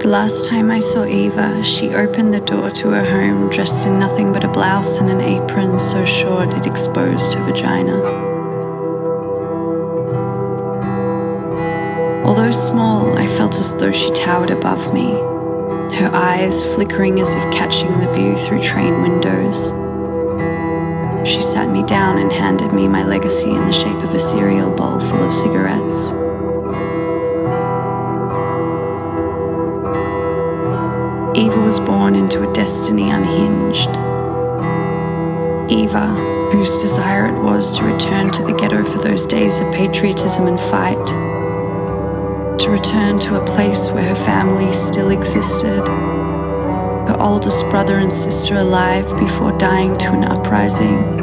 The last time I saw Eva, she opened the door to her home dressed in nothing but a blouse and an apron so short it exposed her vagina. Although small, I felt as though she towered above me, her eyes flickering as if catching the view through train windows. She sat me down and handed me my legacy in the shape of a cereal bowl full of cigarettes. Eva was born into a destiny unhinged. Eva, whose desire it was to return to the ghetto for those days of patriotism and fight, to return to a place where her family still existed, her oldest brother and sister alive before dying to an uprising,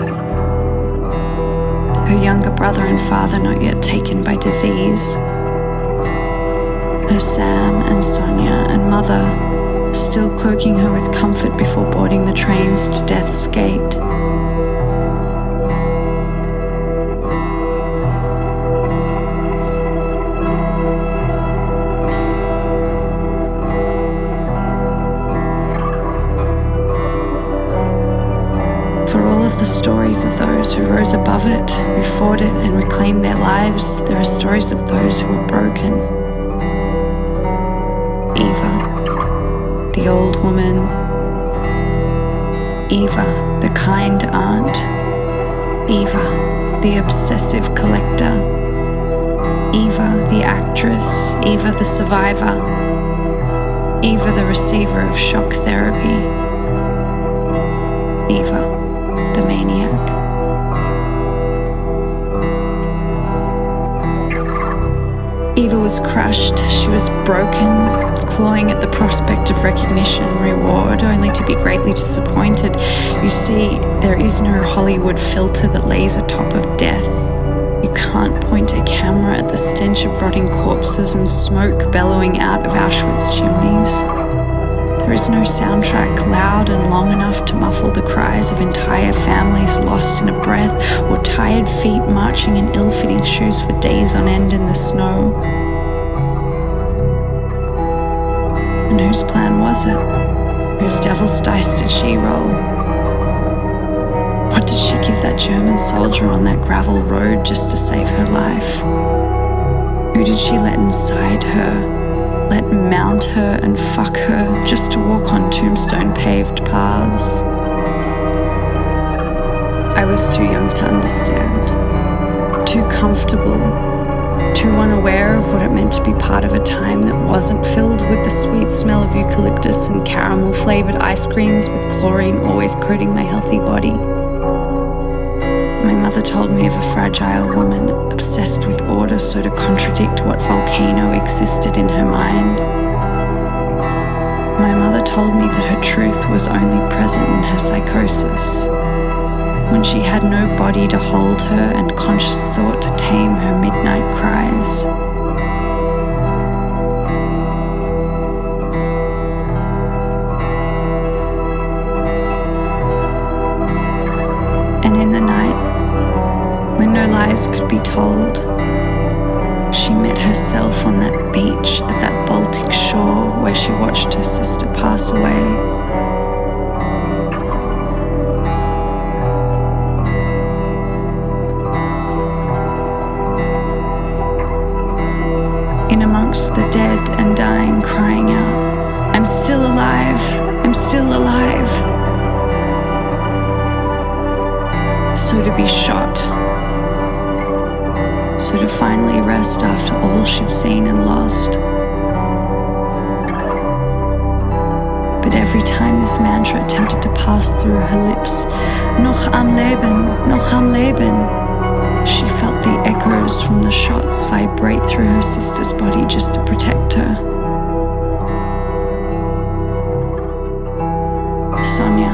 her younger brother and father not yet taken by disease, her Sam and Sonia and mother still cloaking her with comfort before boarding the trains to death's gate. For all of the stories of those who rose above it, who fought it and reclaimed their lives, there are stories of those who were broken. Eva, the old woman. Eva, the kind aunt. Eva, the obsessive collector. Eva, the actress. Eva, the survivor. Eva, the receiver of shock therapy. Eva, the maniac. Eva was crushed, she was broken, clawing at the prospect of recognition, reward, only to be greatly disappointed. You see, there is no Hollywood filter that lays atop of death. You can't point a camera at the stench of rotting corpses and smoke bellowing out of Auschwitz chimneys. There is no soundtrack loud and long enough to muffle the cries of entire families lost in a breath, or tired feet marching in ill-fitting shoes for days on end in the snow. And whose plan was it? Whose devil's dice did she roll? What did she give that German soldier on that gravel road just to save her life? Who did she let inside her? Let mount her and fuck her just to walk on tombstone-paved paths? I was too young to understand, too comfortable, too unaware of what it meant to be part of a time that wasn't filled with the sweet smell of eucalyptus and caramel-flavoured ice creams with chlorine always coating my healthy body. My mother told me of a fragile woman obsessed with order so to contradict what volcano existed in her mind. My mother told me that her truth was only present in her psychosis, when she had no body to hold her and conscious thought to tame her midnight cries. And in the night, when no lies could be told, she met herself on that beach at that Baltic shore where she watched her sister pass away. In amongst the dead and dying, crying out, "I'm still alive, I'm still alive." So to be shot, so to finally rest after all she'd seen and lost. But every time this mantra attempted to pass through her lips, "Noch am Leben, noch am Leben," she felt the echoes from the shots vibrate through her sister's body just to protect her. Sonia,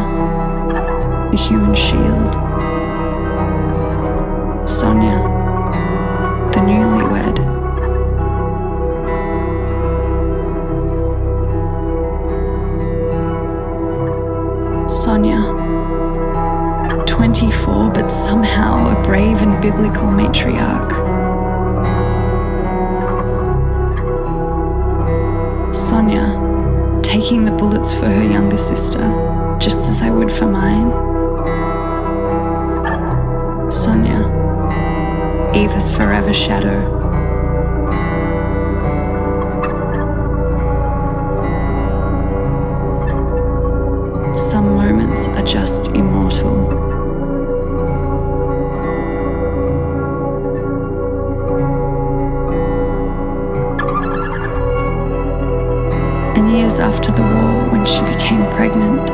the human shield. Sonia, the newlywed. Sonia, 24 but somehow a brave and biblical matriarch. Sonia, taking the bullets for her younger sister, just as I would for mine. Sonia, Eva's forever shadow. Some moments are just immortal. And years after the war, when she became pregnant,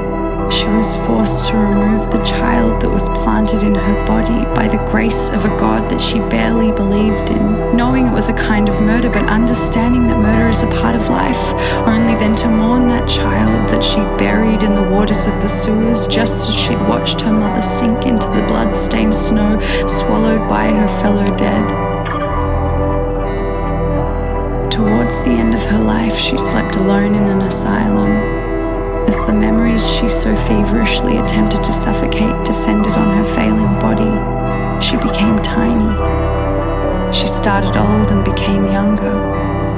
she was forced to remove the child that was planted in her body by the grace of a God that she barely believed in, knowing it was a kind of murder, but understanding that murder is a part of life, only then to mourn that child that she buried in the waters of the sewers, just as she'd watched her mother sink into the blood-stained snow, swallowed by her fellow dead. Towards the end of her life, she slept alone in an asylum. As the memories she so feverishly attempted to suffocate descended on her failing body, she became tiny. She started old and became younger.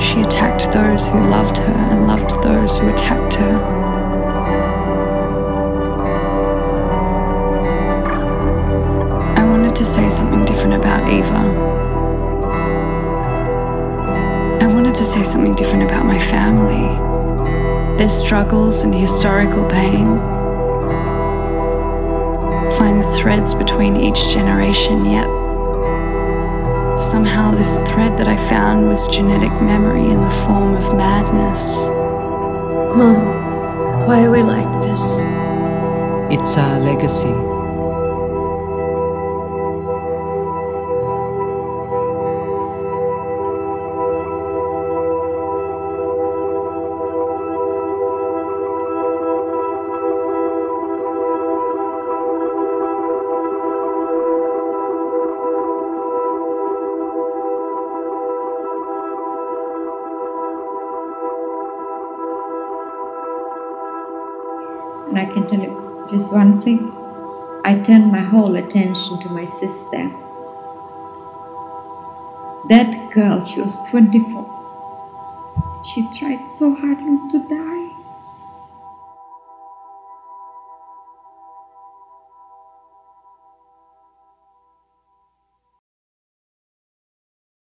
She attacked those who loved her and loved those who attacked her. I wanted to say something different about Eva. I wanted to say something different about my family. Their struggles and historical pain. Find the threads between each generation, yet somehow this thread that I found was genetic memory in the form of madness. Mom, why are we like this? It's our legacy. And I can tell you just one thing. I turned my whole attention to my sister. That girl, she was 24. She tried so hard not to die.